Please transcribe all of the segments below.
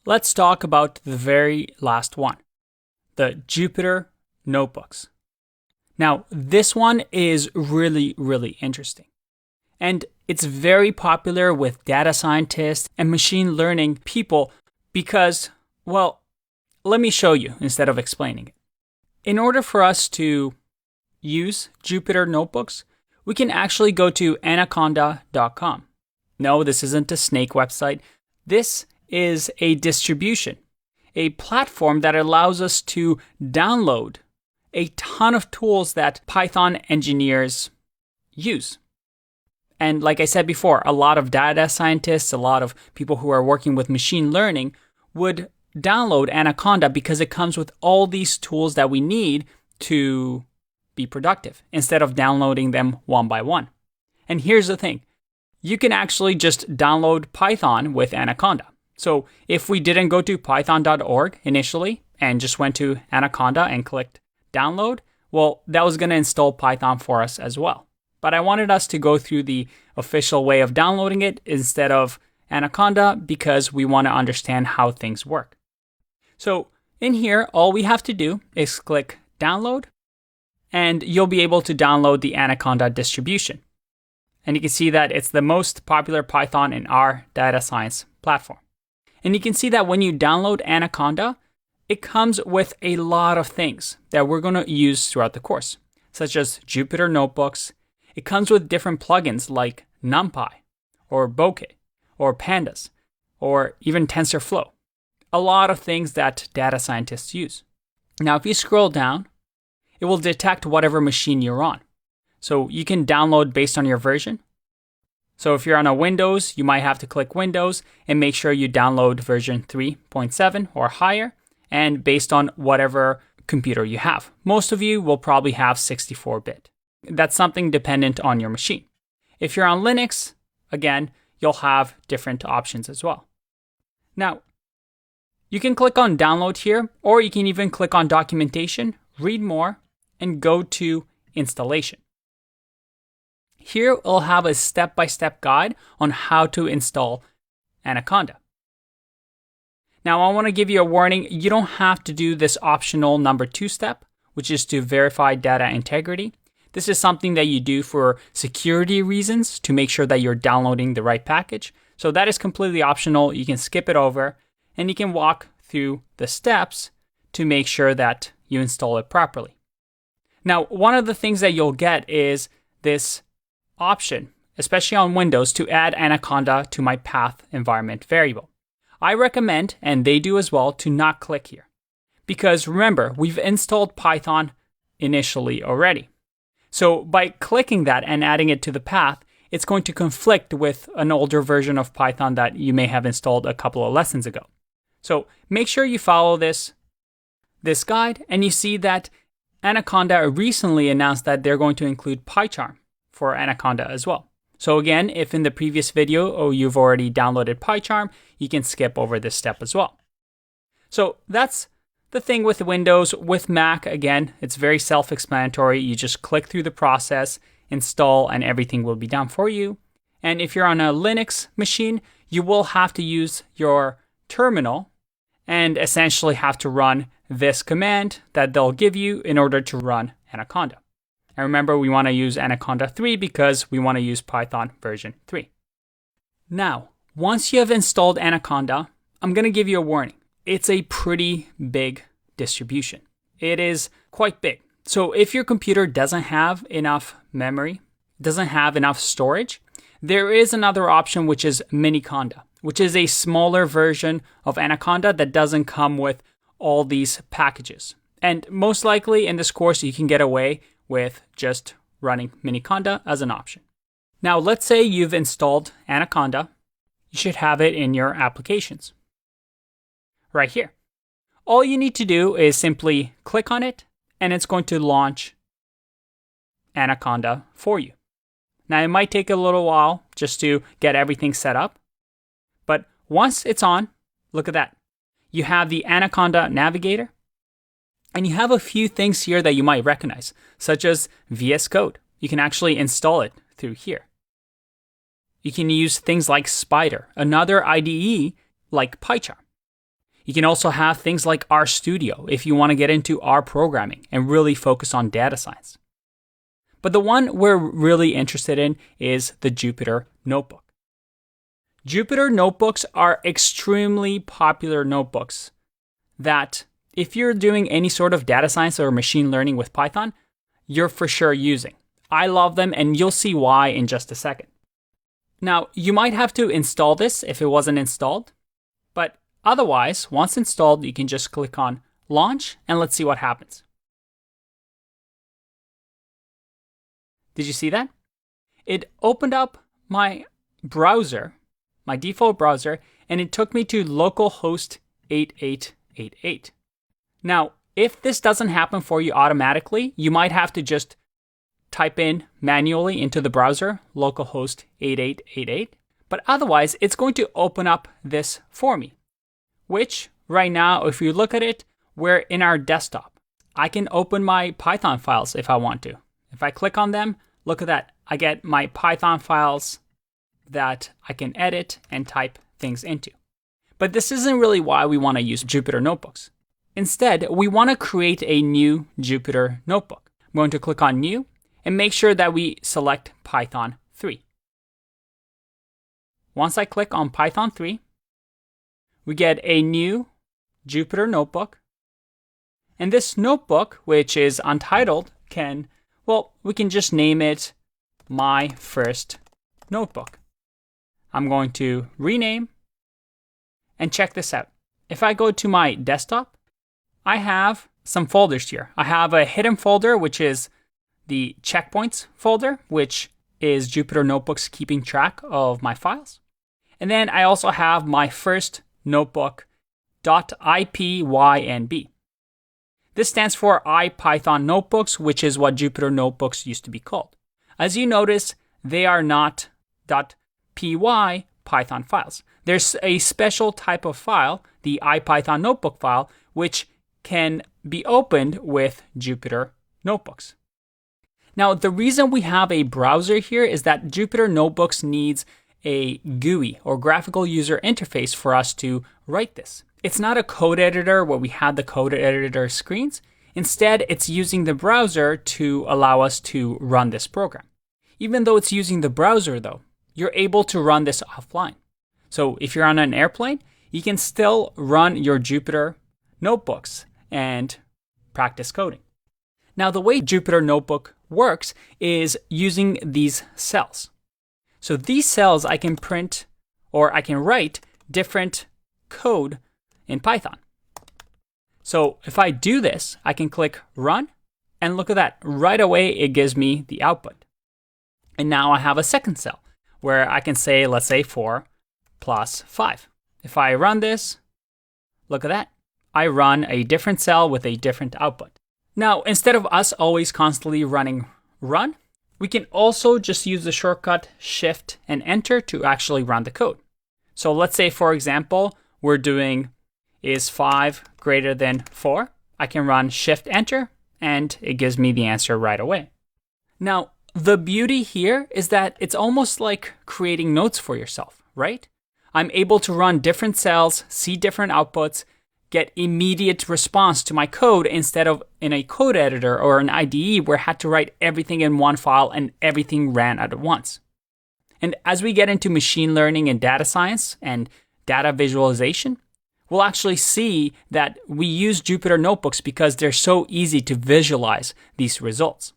Let's talk about the very last one, the Jupyter notebooks. Now, this one is really interesting. And it's very popular with data scientists and machine learning people because, well, let me show you instead of explaining it. In order for us to use Jupyter notebooks, we can actually go to anaconda.com. No, this isn't a snake website. This is a distribution, a platform that allows us to download a ton of tools that Python engineers use. And like I said before, a lot of data scientists, a lot of people who are working with machine learning would download Anaconda because it comes with all these tools that we need to be productive instead of downloading them one by one. And here's the thing. You can actually just download Python with Anaconda. So if we didn't go to python.org initially and just went to Anaconda and clicked download, well, that was going to install Python for us as well. But I wanted us to go through the official way of downloading it instead of Anaconda because we want to understand how things work. So in here, all we have to do is click download and you'll be able to download the Anaconda distribution. And you can see that it's the most popular Python in our data science platform. And you can see that when you download Anaconda, it comes with a lot of things that we're going to use throughout the course, such as Jupyter notebooks. It comes with different plugins like NumPy, or Bokeh, or Pandas, or even TensorFlow. A lot of things that data scientists use. Now, if you scroll down, it will detect whatever machine you're on. So you can download based on your version. So if you're on a Windows, you might have to click Windows and make sure you download version 3.7 or higher, and based on whatever computer you have. Most of you will probably have 64-bit. That's something dependent on your machine. If you're on Linux, again, you'll have different options as well. Now, you can click on download here, or you can even click on documentation, read more, and go to installation. Here, we'll have a step-by-step guide on how to install Anaconda. Now, I want to give you a warning. You don't have to do this optional number 2 step, which is to verify data integrity. This is something that you do for security reasons to make sure that you're downloading the right package. So that is completely optional. You can skip it over and you can walk through the steps to make sure that you install it properly. Now, one of the things that you'll get is this option, especially on Windows, to add Anaconda to my path environment variable. I recommend, and they do as well, to not click here. Because remember, we've installed Python initially already. So by clicking that and adding it to the path, it's going to conflict with an older version of Python that you may have installed a couple of lessons ago. So make sure you follow this guide, and you see that Anaconda recently announced that they're going to include PyCharm for Anaconda as well. So again, if in the previous video you've already downloaded PyCharm, you can skip over this step as well. So that's the thing with Windows. With Mac, again, it's very self-explanatory. You just click through the process, install, and everything will be done for you. And if you're on a Linux machine, you will have to use your terminal and essentially have to run this command that they'll give you in order to run Anaconda. And remember, we want to use Anaconda 3 because we want to use Python version 3. Now, once you have installed Anaconda, I'm going to give you a warning. It's a pretty big distribution. It is quite big. So if your computer doesn't have enough memory, doesn't have enough storage, there is another option, which is Miniconda, which is a smaller version of Anaconda that doesn't come with all these packages. And most likely in this course, you can get away with just running Miniconda as an option. Now, let's say you've installed Anaconda. You should have it in your applications right here. All you need to do is simply click on it, and it's going to launch Anaconda for you. Now, it might take a little while just to get everything set up, but once it's on, look at that. You have the Anaconda Navigator, and you have a few things here that you might recognize, such as VS Code. You can actually install it through here. You can use things like Spider, another IDE like PyCharm. You can also have things like RStudio if you want to get into R programming and really focus on data science. But the one we're really interested in is the Jupyter Notebook. Jupyter Notebooks are extremely popular notebooks that if you're doing any sort of data science or machine learning with Python, you're for sure using. I love them, and you'll see why in just a second. Now, you might have to install this if it wasn't installed, but otherwise, once installed, you can just click on Launch, and let's see what happens. Did you see that? It opened up my browser, my default browser, and it took me to localhost 8888. Now, if this doesn't happen for you automatically, you might have to just type in manually into the browser, localhost 8888. But otherwise, it's going to open up this for me, which right now, if you look at it, we're in our desktop. I can open my Python files if I want to. If I click on them, look at that. I get my Python files that I can edit and type things into. But this isn't really why we want to use Jupyter Notebooks. Instead, we want to create a new Jupyter Notebook. I'm going to click on New and make sure that we select Python 3. Once I click on Python 3, we get a new Jupyter Notebook. And this notebook, which is untitled, we can just name it My First Notebook. I'm going to rename and check this out. If I go to my desktop, I have some folders here. I have a hidden folder, which is the checkpoints folder, which is Jupyter Notebooks keeping track of my files. And then I also have my first notebook.ipynb. This stands for IPython Notebooks, which is what Jupyter Notebooks used to be called. As you notice, they are not .py Python files. There's a special type of file, the IPython Notebook file, which can be opened with Jupyter Notebooks. Now, the reason we have a browser here is that Jupyter Notebooks needs a GUI, or graphical user interface, for us to write this. It's not a code editor where we have the code editor screens. Instead, it's using the browser to allow us to run this program. Even though it's using the browser, though, you're able to run this offline. So if you're on an airplane, you can still run your Jupyter Notebooks and practice coding. Now, the way Jupyter Notebook works is using these cells. So these cells I can print, or I can write different code in Python. So if I do this, I can click Run, and look at that. Right away, it gives me the output. And now I have a second cell where I can say, let's say 4 plus 5. If I run this, look at that. I run a different cell with a different output. Now, instead of us always constantly running run, we can also just use the shortcut Shift and Enter to actually run the code. So let's say, for example, we're doing is 5 greater than 4. I can run Shift Enter, and it gives me the answer right away. Now, the beauty here is that it's almost like creating notes for yourself, right? I'm able to run different cells, see different outputs, get immediate response to my code instead of in a code editor or an IDE where I had to write everything in one file and everything ran at once. And as we get into machine learning and data science and data visualization, we'll actually see that we use Jupyter Notebooks because they're so easy to visualize these results.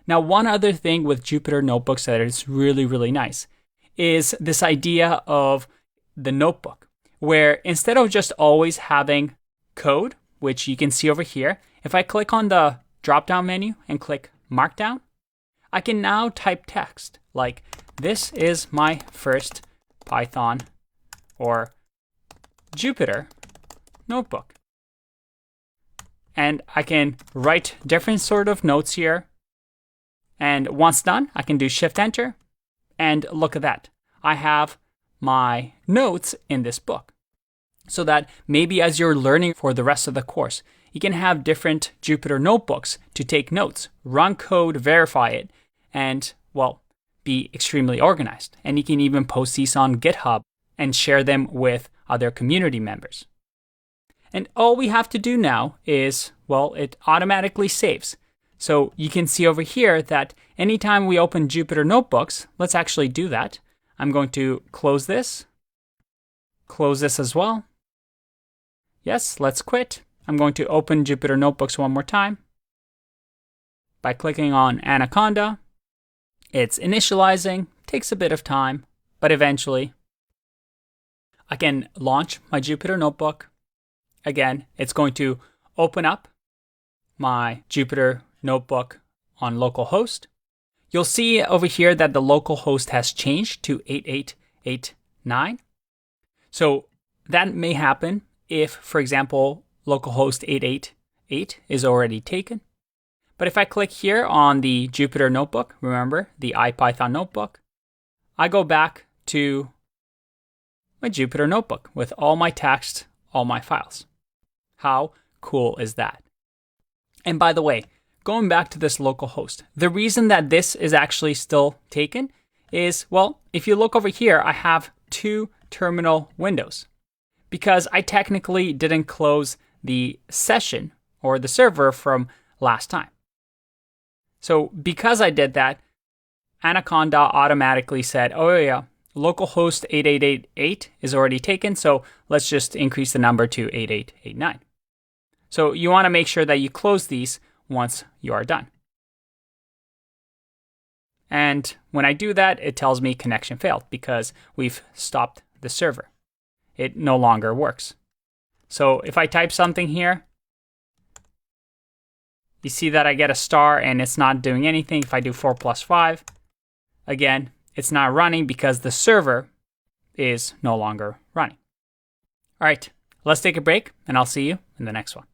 Now, one other thing with Jupyter Notebooks that is really, really nice is this idea of the notebook, where instead of just always having code, which you can see over here, if I click on the drop-down menu and click Markdown, I can now type text like, this is my first Python or Jupyter Notebook. And I can write different sort of notes here. And once done, I can do Shift Enter, and look at that. I have my notes in this book. So that maybe as you're learning for the rest of the course, you can have different Jupyter Notebooks to take notes, run code, verify it, and, be extremely organized. And you can even post these on GitHub and share them with other community members. And all we have to do now is, well, it automatically saves. So you can see over here that anytime we open Jupyter Notebooks, let's actually do that. I'm going to close this as well. Yes, let's quit. I'm going to open Jupyter Notebooks one more time. By clicking on Anaconda, it's initializing, takes a bit of time, but eventually I can launch my Jupyter Notebook. Again, it's going to open up my Jupyter Notebook on localhost. You'll see over here that the localhost has changed to 8889. So that may happen if, for example, localhost 888 is already taken. But if I click here on the Jupyter Notebook, remember the IPython notebook, I go back to my Jupyter Notebook with all my text, all my files. How cool is that? And by the way, going back to this localhost, the reason that this is actually still taken is, well, if you look over here, I have 2 terminal windows because I technically didn't close the session or the server from last time. So because I did that, Anaconda automatically said, oh yeah, localhost 8888 is already taken, so let's just increase the number to 8889. So you want to make sure that you close these once you are done. And when I do that, it tells me connection failed because we've stopped the server. It no longer works. So if I type something here, you see that I get a star and it's not doing anything. If I do 4 + 5, again, it's not running because the server is no longer running. All right, let's take a break and I'll see you in the next one.